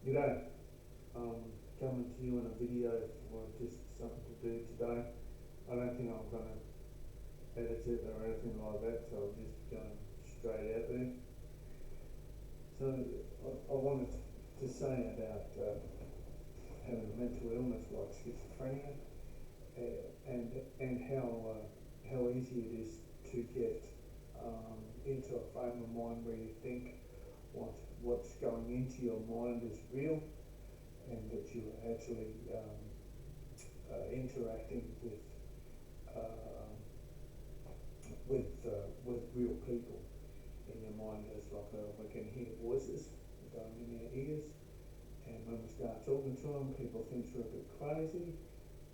G'day, coming to you in a video for just something to do today. I don't think I'm going to edit it or anything like that, so I'll just be going straight out there. So I wanted to say about having a mental illness like schizophrenia and how easy it is to get into a frame of mind where you think what's going into your mind is real, and that you're actually interacting uh, with real people in your mind. It's like we can hear voices going in our ears, and when we start talking to them, people think we're a bit crazy,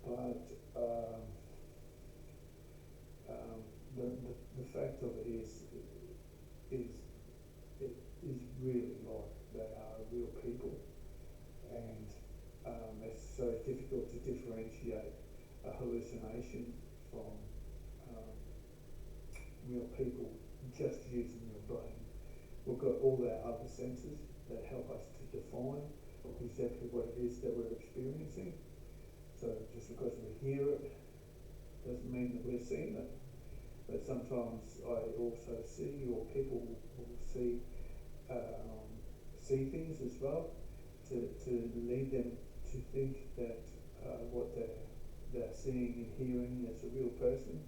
but um, the fact of it is it is really like they are real people, and it's so difficult to differentiate a hallucination from um, real people just using your brain. We've got all our other senses that help us to define exactly what it is that we're experiencing. So just because we hear it doesn't mean that we're seeing it. But sometimes I also see, or people will see things as well, to lead them to think that what they're seeing and hearing is a real person.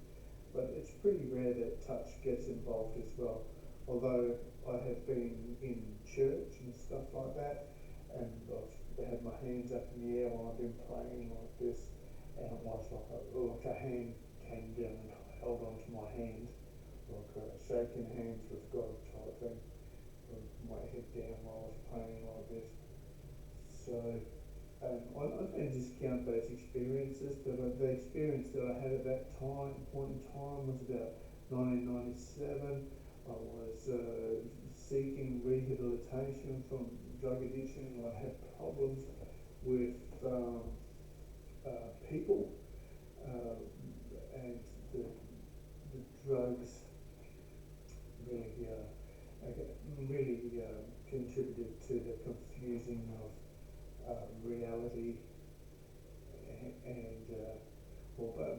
But it's pretty rare that touch gets involved as well. Although I have been in church and stuff like that, and I've had my hands up in the air while I've been praying like this, and it was like a hand came down and held onto my hand, like shaking hands with God type thing, with my head down while I was praying like this. So I don't discount those experiences, but the experience that I had at that point in time was about 1997. I was seeking rehabilitation from drug addiction. I had problems with people, and the drugs really contributed to the confusing of reality, and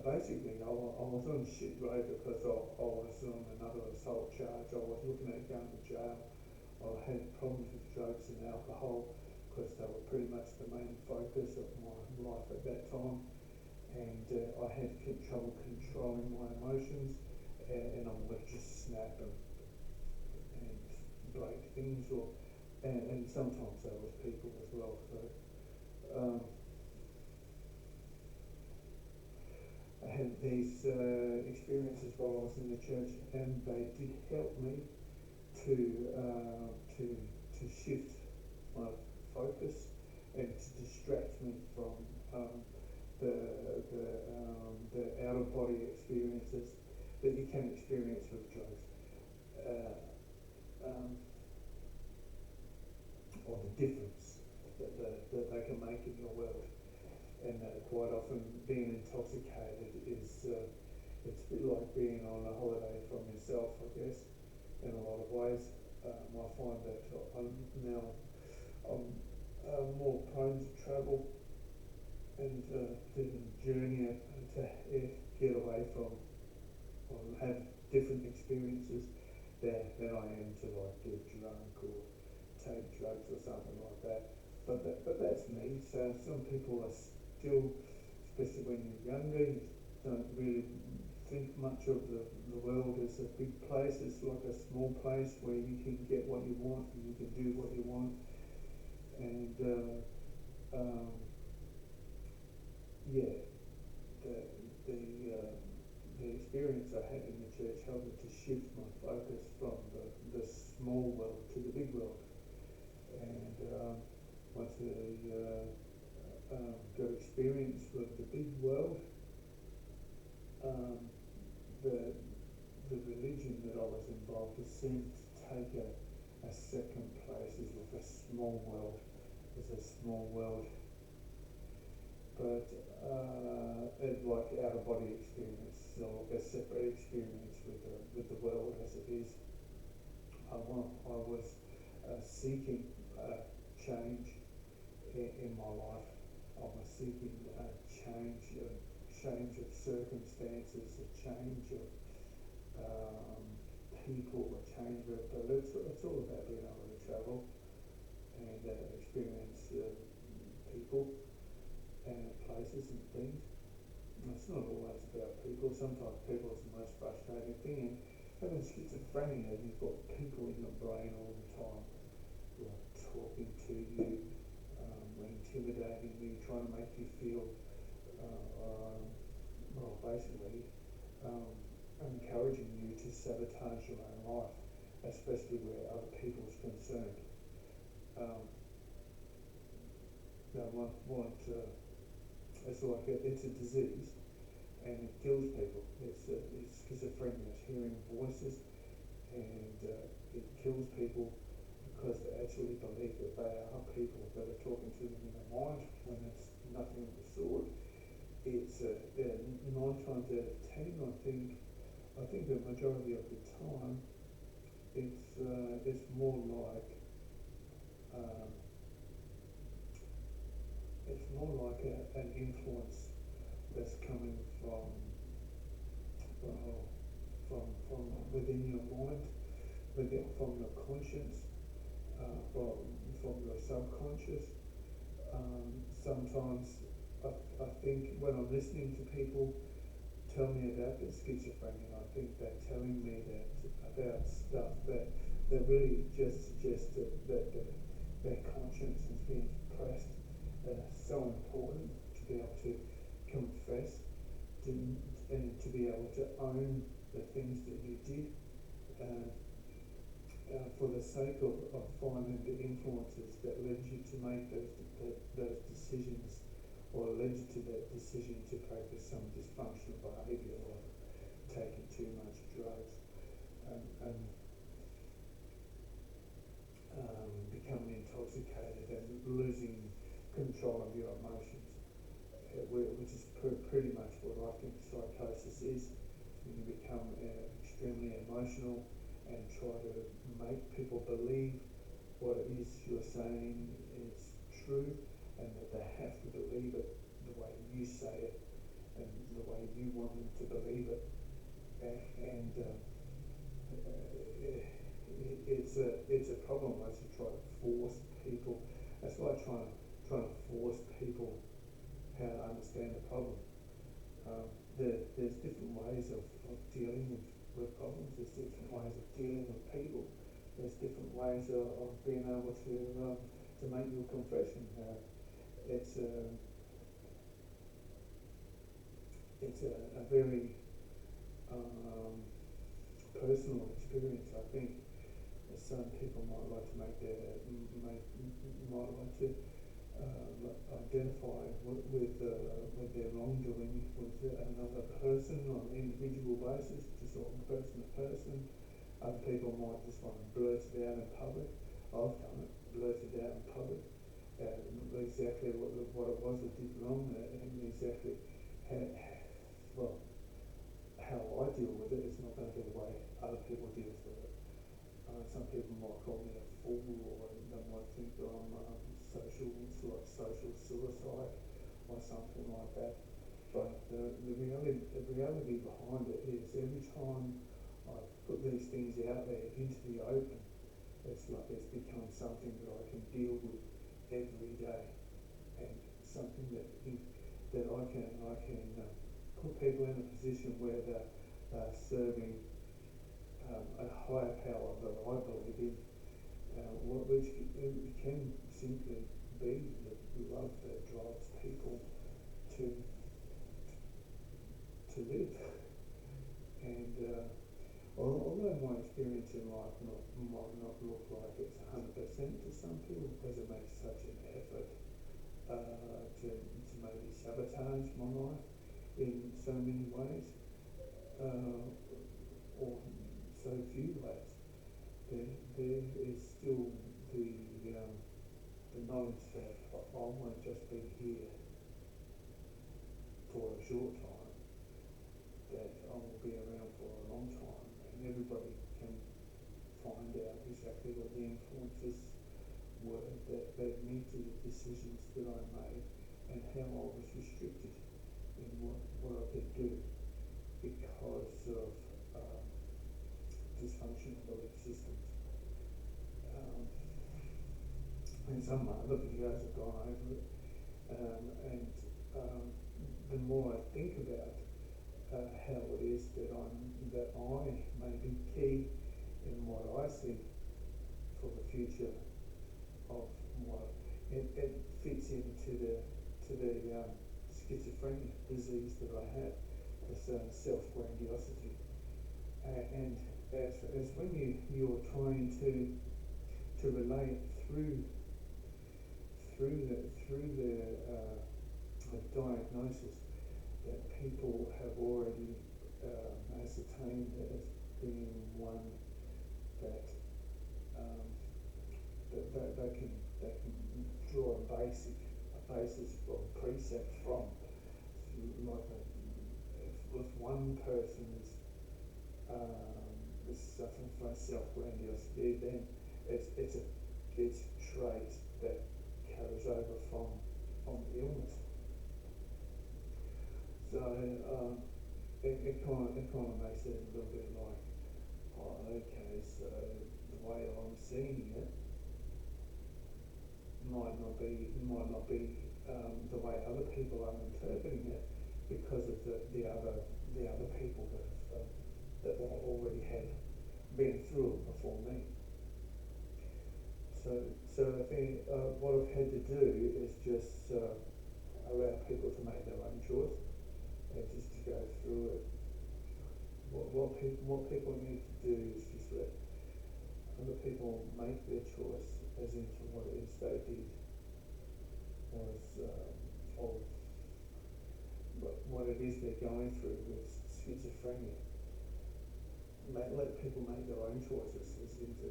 basically I was on shit road because I was on another assault charge. I was looking at going to jail. I had problems with drugs and alcohol because they were pretty much the main focus of my life at that time, and I had trouble controlling my emotions, and I would just snap and break things, and sometimes that was people as well. So I had these experiences while I was in the church, and they did help me to shift my focus and to distract me from the out of body experiences that you can experience with drugs, um, or the difference that they can make in your world. And quite often being intoxicated is it's a bit like being on a holiday from yourself, I guess, in a lot of ways. I find that I'm more prone to travel and to journey to get away from or have different experiences than I am to like get drunk or take drugs or something like that. But that's me. So some people are still, especially when you're younger, you don't really think much of the world as a big place. It's like a small place where you can get what you want and you can do what you want. And yeah, the the experience I had in the church helped me to shift my focus from the small world to the big world. And once I got experience with the big world, um, the religion that I was involved with seemed to take a second place as like a small world, but like out of body experience, so like a separate experience with the world as it is. I was seeking change in my life. I was seeking a change of circumstances, a change of people, a change of, but it's all about being able to travel and experience people and places and things. And it's not always about people. Sometimes people is the most frustrating thing. And having schizophrenia, you've got people in your brain all the time, like talking to you, intimidating you, trying to make you feel, well, basically, encouraging you to sabotage your own life, especially where other people's concerned. They want it's like it's a disease and it kills people. It's schizophrenia, it's hearing voices, and it kills people because they actually believe that they are people that are talking to them in their mind when it's nothing of the sort. It's 9 times out of 10, I think the majority of the time, it's more like an influence that's coming from within your mind, from your conscience, from your subconscious. Sometimes I think when I'm listening to people tell me about their schizophrenia, I think they're telling me that about stuff that really just suggests that their conscience is being pressed. So important to be able to confess and to be able to own the things that you did for the sake of finding the influences that led you to make those decisions, or led you to that decision to practice some dysfunctional behaviour like taking too much drugs and becoming intoxicated and losing control of your emotions, which is pretty much what I think psychosis is. When you become extremely emotional and try to make people believe what it is you're saying is true, and that they have to believe it the way you say it and the way you want them to believe it. And it's a problem once you try to force people. That's like trying to force people how to understand the problem. There's different ways of dealing with problems. There's different ways of dealing with people. There's different ways of being able to make your confession. It's a very personal experience. I think some people might like to identify with their wrongdoing with another person on an individual basis, just on person to person. Other people might just want to blurt it out in public. I've done it, blurted out in public, exactly what it was I did wrong, and exactly how I deal with it is not going to be the way other people deal with it. Some people might call me a fool, or they might think that I'm social suicide or something like that. But the reality behind it is every time I put these things out there into the open, it's like it's become something that I can deal with every day, and something that I can put people in a position where they're serving a higher power that I believe in, which can simply be the love that drives people to live. And although my experience in life might not look like it's 100% to some people, because it makes such an effort to maybe sabotage my life in so many ways, or so few ways, there is still the knowledge that I won't just be here for a short time, that I will be around for a long time, and everybody can find out exactly what the influences were that led me to the decisions that I made and how I was restricted in what I could do because of dysfunctional belief systems. And some other videos have gone over it, and the more I think about how it is that I may be key in what I see for the future of what it fits into the schizophrenia disease that I have, this self-grandiosity, and as when you're trying to relate through the diagnosis that people have already ascertained as being one that that they can draw a basis or precept from. Like if one person is suffering from self-grandiosity, then it's a trait that carries over from the illness. So it kind of makes it a little bit like, oh, okay, so the way I'm seeing it might not be the way other people are interpreting it because of the other people that already had been through it before me. So I think what I've had to do is just allow people to make their own choice and just to go through it. What people need to do is just let other people make their choice as into what it is they did was of what it is they're going through with schizophrenia. Let people make their own choices as into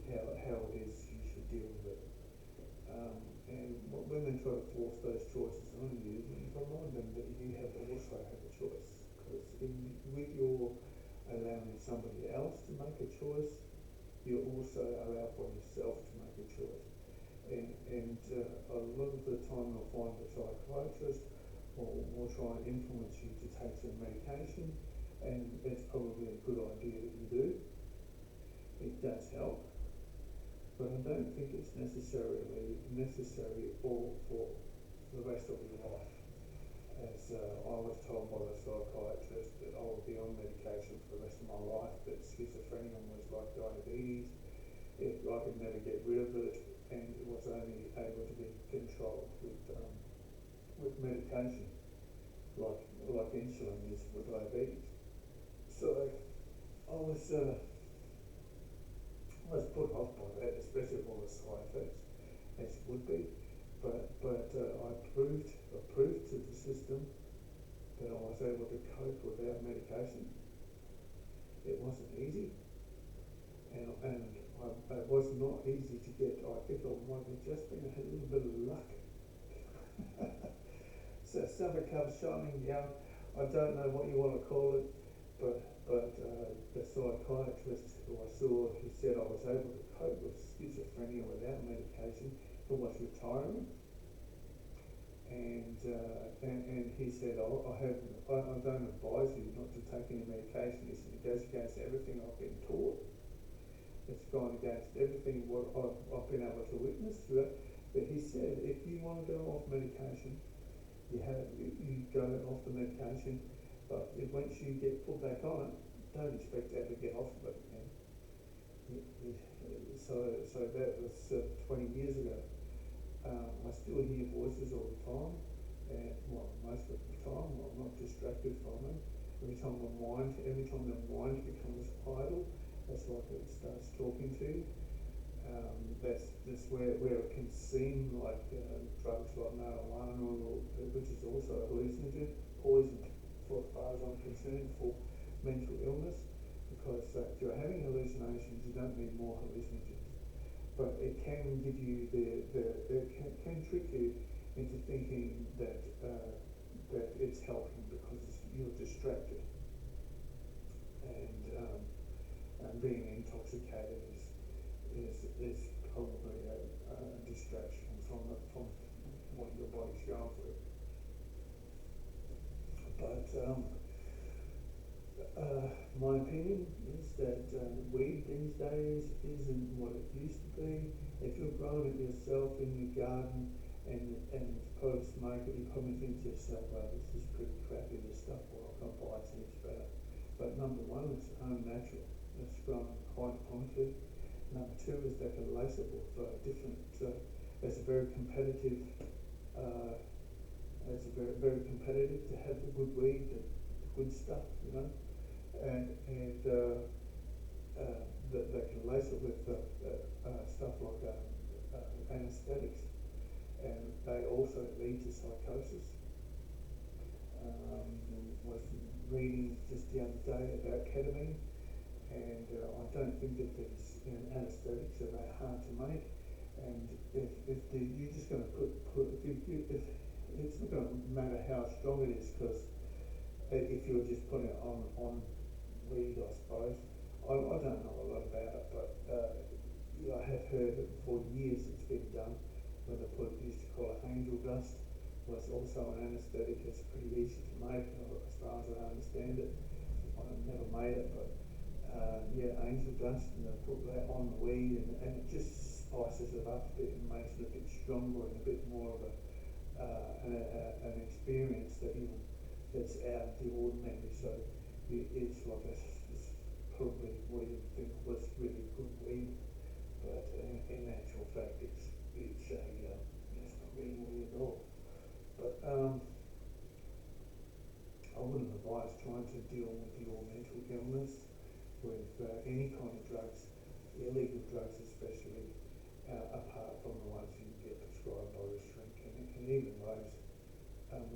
how it is you should deal with it. And when they try to force those choices on you, remind them that you also have a choice. Because with your allowing somebody else to make a choice, you also allow for yourself to make a choice. And a lot of the time you'll find a psychiatrist will try and influence you to take some medication, and it's probably a good idea that you do. It does help, but I don't think it's necessary for the rest of your life. As I was told by the psychiatrist that I would be on medication for the rest of my life, that schizophrenia was like diabetes, I could never get rid of it, and it was only able to be controlled with medication, like insulin is for diabetes. So I was put off by that, especially with all the side effects, as it would be. But I proved to the system that I was able to cope without medication. It wasn't easy, and it was not easy to get. I think I might have just been a little bit of luck. So summer comes shining down. I don't know what you want to call it, but the psychiatrist who I saw, he said I was able to cope with schizophrenia without medication. It was retiring, and he said, I don't advise you not to take any medication. He said it goes against everything I've been taught. It's gone against everything what I've been able to witness through it. But he said, if you want to go off medication, you go off the medication, but once you get put back on it, don't expect to ever get off of it again. So that was 20 years ago. I still hear voices all the time, and most of the time I'm not distracted from them. Every time the mind becomes idle, that's like it starts talking to you. That's where it can seem like drugs like marijuana, which is also a hallucinogen, poison, for as far as I'm concerned, for mental illness, because if you're having hallucinations, you don't need more hallucinogens. But it can give you can trick you into thinking that it's helping because you're distracted, and being intoxicated is probably a distraction my opinion is that weed these days isn't what it used to be. If you're growing it yourself in your garden and suppose smoke it, you probably think to yourself, well, this is pretty crappy, this stuff, well, I can't buy it, seems better. But number one, it's unnatural. It's grown hydroponically. Number two is they can lace it with different, it's very competitive, it's very, very competitive to have the good weed, the good stuff, you know, and that they can lace it with stuff like anesthetics, and they also lead to psychosis. Was reading just the other day about ketamine, and I don't think that these anesthetics are that hard to make. And if you're just going to if it's not going to matter how strong it is, because if you're just putting it on weed, I suppose. I don't know a lot about it, but I have heard that for years it's been done. When they used to call it angel dust, was also an anaesthetic. It's pretty easy to make, as far as I understand it. I've never made it, but yeah, angel dust, and they put that on the weed, and it just spices it up a bit and makes it a bit stronger and a bit more of an experience that's out of the ordinary. So it's like it's probably what you think was really good weed, but in actual fact, it's not really weed at all. But I wouldn't advise trying to deal with your mental illness with any kind of drugs, illegal drugs especially, apart from the ones you get prescribed by a shrink, and even those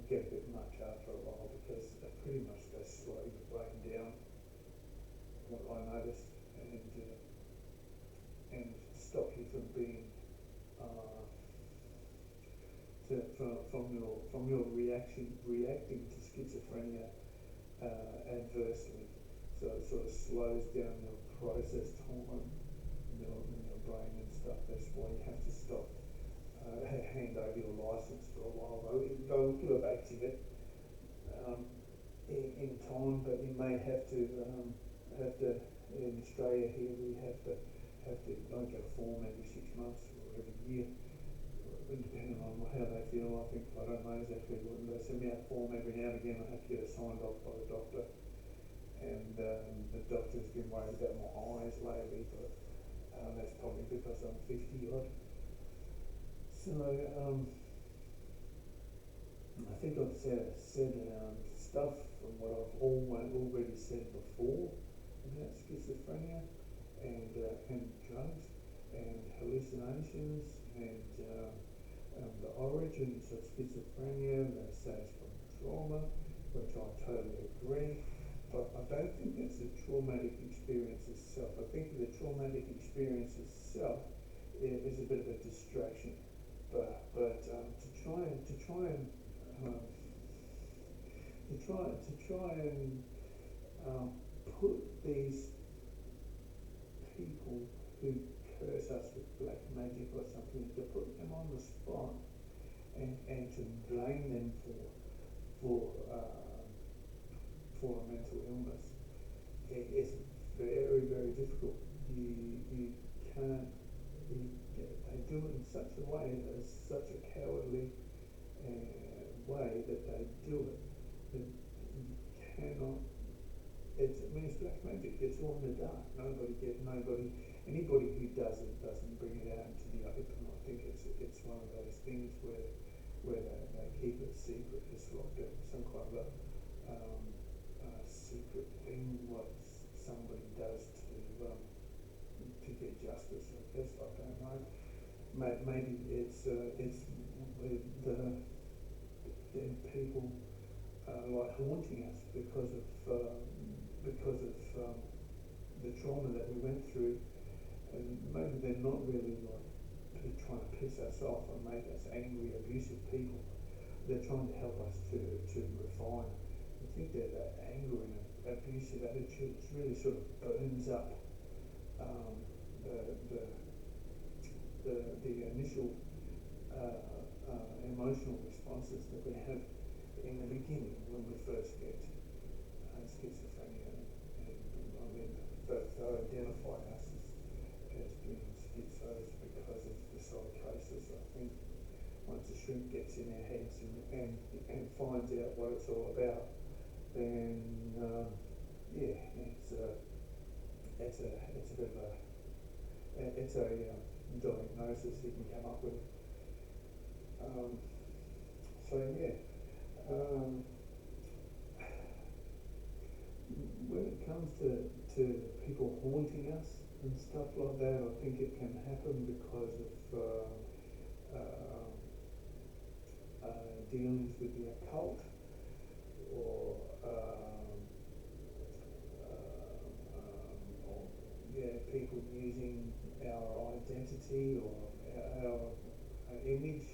get a bit much after a while, because they pretty much slow the brain down, what I noticed, and stop you from being from your reacting to schizophrenia adversely. So it sort of slows down your process time in your brain and stuff. That's why you have to stop, hand over your license for a while. They'll give it back to you in time, but you may have to in Australia here we have to get a form every 6 months or every year, depending on how they feel. I don't know exactly what they send me out a form every now and again. I have to get it signed off by the doctor, and the doctor's been worried about my eyes lately, but that's probably because I'm 50 odd. So I think I've said stuff from what I've already said before about schizophrenia and drugs and hallucinations and the origins of schizophrenia. They say it's from trauma, which I totally agree, but I don't think that's a traumatic experience itself. I think the traumatic experience itself is a bit of a distraction, but to try and put these people who curse us with black magic or something, to put them on the spot and to blame them for a mental illness, it's very, very difficult. You can't. They do it in such a way, such a cowardly way that they do it. That you cannot. It's black magic. It's all in the dark. Anybody who does it doesn't bring it out into the open. I think it's one of those things where they keep it secret. It's like some kind of a secret thing, what somebody does to get justice. I guess I don't know. Maybe it's with the people like haunting us because of the trauma that we went through, and maybe they're not really like trying to piss us off and make us angry, abusive people. They're trying to help us to refine. I think that anger and abusive attitudes really sort of burns up the initial emotional responses that we have in the beginning when we first get schizophrenia, and I mean they identify us as being schizos because of the psychosis. I think once a shrink gets in our heads and finds out what it's all about, then yeah, it's a bit of a diagnosis you can come up with. So yeah, um, when it comes to people haunting us and stuff like that, I think it can happen because of dealings with the occult, or yeah, people using our identity or our image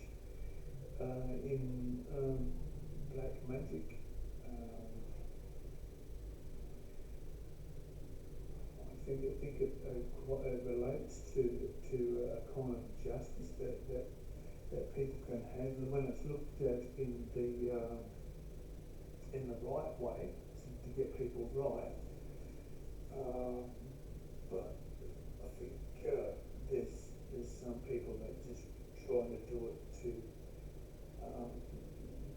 in black magic. I think it relates to a kind of justice that people can have when it's looked at in the right way to get people right. But I think there's some people that just try to do it to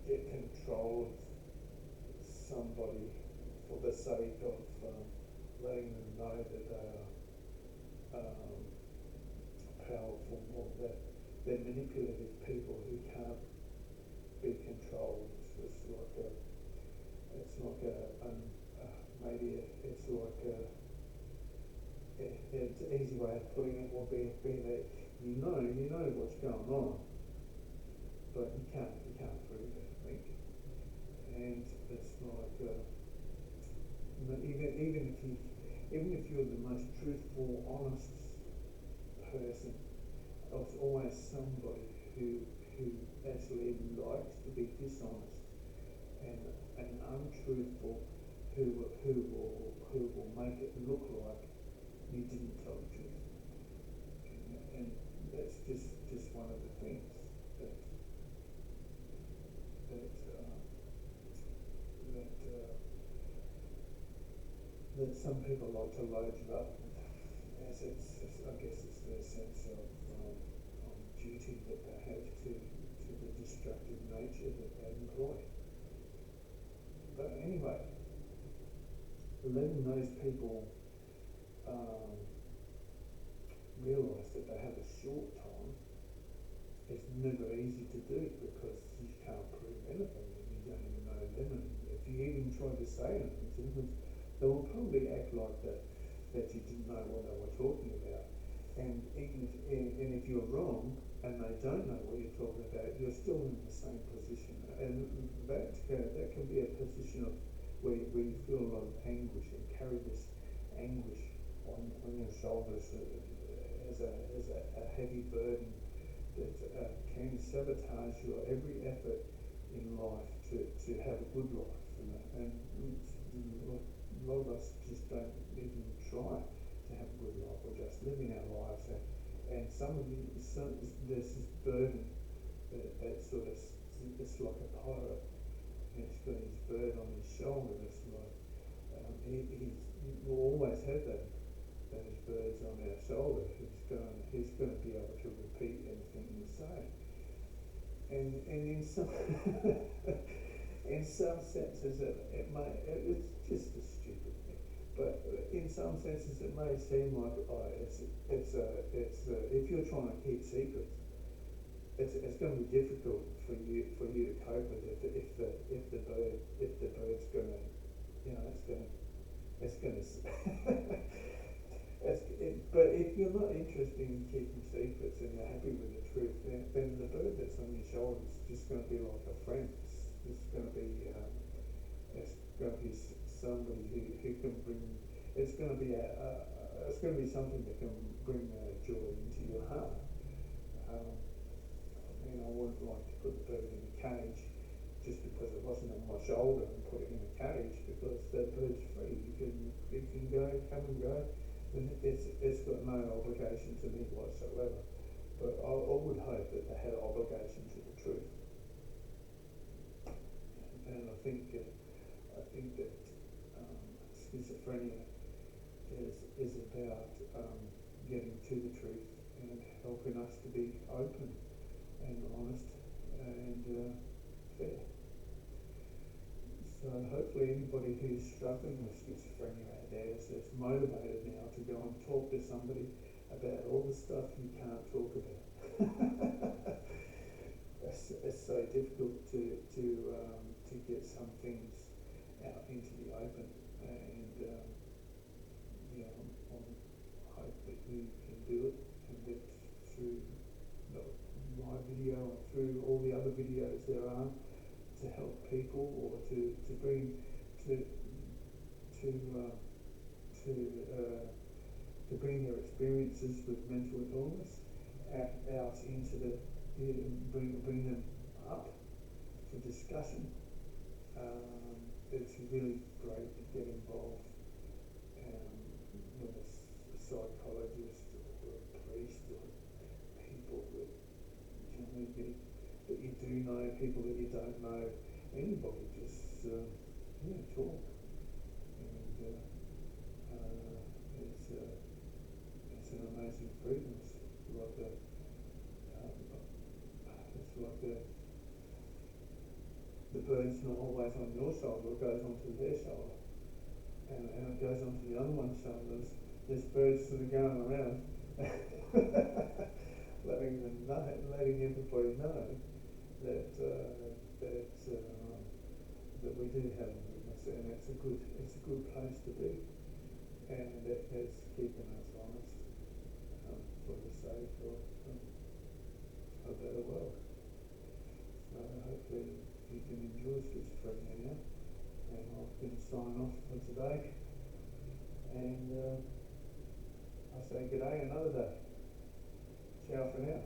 get control of somebody for the sake of letting them know that they are powerful, or that they're manipulative people who can't be controlled. It's like maybe it's like it's an easy way of putting it would be that you know what's going on, but you can't prove it, I think. And it's like even if you're the most truthful, honest person, there's always somebody who actually likes to be dishonest and untruthful, who will make it look like you didn't tell the truth, and that's just one of the things that that that that some people like to load you up with, as I guess it's their sense of duty that they have to the destructive nature that they employ. But anyway, letting those people realise that they have a short time is never easy to do, because you can't prove anything and you don't even know them, and if you even try to say anything to them, they will probably act like that you didn't know what they were talking about. And even if you're wrong and they don't know what you're talking about, you're still in the same position, and that can be a position of where you feel a lot of anguish and carry this anguish on your shoulders as a heavy burden that can sabotage your every effort in life to have a good life, and a lot of us just don't even try to have a good life, or just living our lives, and there's this burden that sort of, it's like a pirate, and he's got his bird on his shoulder. It's like we'll always have those birds on our shoulder. He's going to be able to repeat anything you say, and in some in some senses it's just a stupid thing, but in some senses it may seem like if you're trying to keep secrets, it's going to be difficult for you to cope with it if the bird's going to, it's going to but if you're not interested in keeping secrets and you're happy with the truth, then the bird that's on your shoulder is just going to be like a friend. It's going to be somebody who can bring. It's going to be something that can bring joy into your heart. I wouldn't like to put the bird in a cage just because it wasn't on my shoulder, and put it in a cage, because that bird's free. It can come and go. And it's got no obligation to me whatsoever. But I would hope that they had an obligation to the truth. us to be open and honest and fair. So hopefully anybody who's struggling with schizophrenia out there is motivated now to go and talk to somebody about all the stuff you can't talk about. It's so difficult to get some things out into the open, and you know, I hope that you can do it, and that through my video and through all the other videos there are, to help people or to bring to bring their experiences with mental illness out into bring them up for discussion. It's really great to get involved with a psychologist or a priest or people that that you do know, people that you don't know, anybody, just talk. And it's an amazing freedom. It's like the bird's not always on your shoulder, it goes onto their shoulder, and it goes onto the other one's shoulders. There's birds that are going around letting everybody know that that we do have a witness, and it's a good place to be, and it's keeping us honest for the sake of a better world. So hopefully you can enjoy schizophrenia now, and I'm going to sign off for today, and I say good day another day. Ciao for now.